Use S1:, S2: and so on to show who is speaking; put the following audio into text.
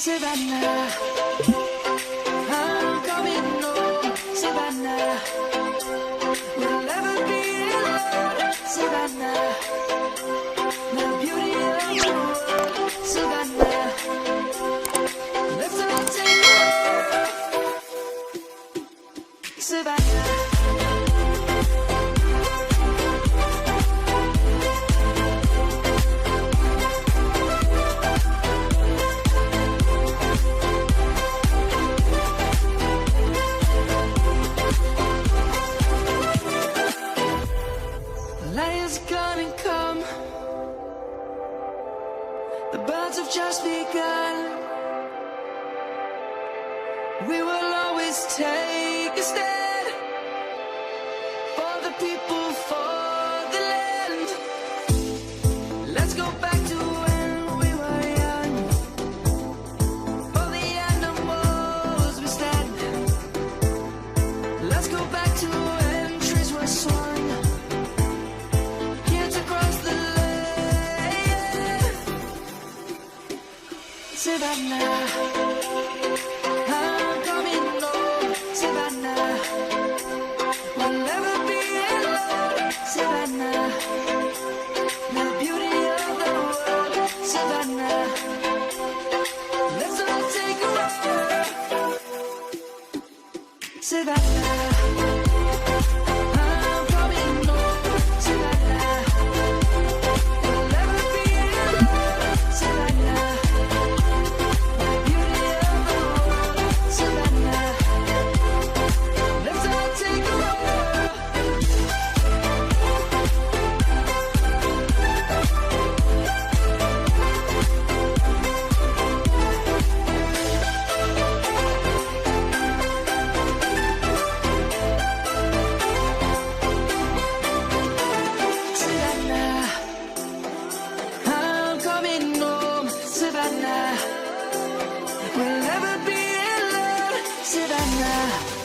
S1: Savannah, I'm coming home, Savannah. We'll never be alone, Savannah. The beauty of the world, Savannah. Let's all take a walk, Savannah. Light gonna come. The birds have just begun. We will always take a stand for the people, for the land. Let's go back to when we were young. For the animals we stand. Let's go back to when trees were swung. Savannah, I'm coming home, Savannah. We'll never be alone, Savannah. The beauty of the world, Savannah. Let's all take a walk, Savannah. I'm coming home, Savannah. We'll never be alone, Savannah. Savannah, we'll never be alone, Savannah.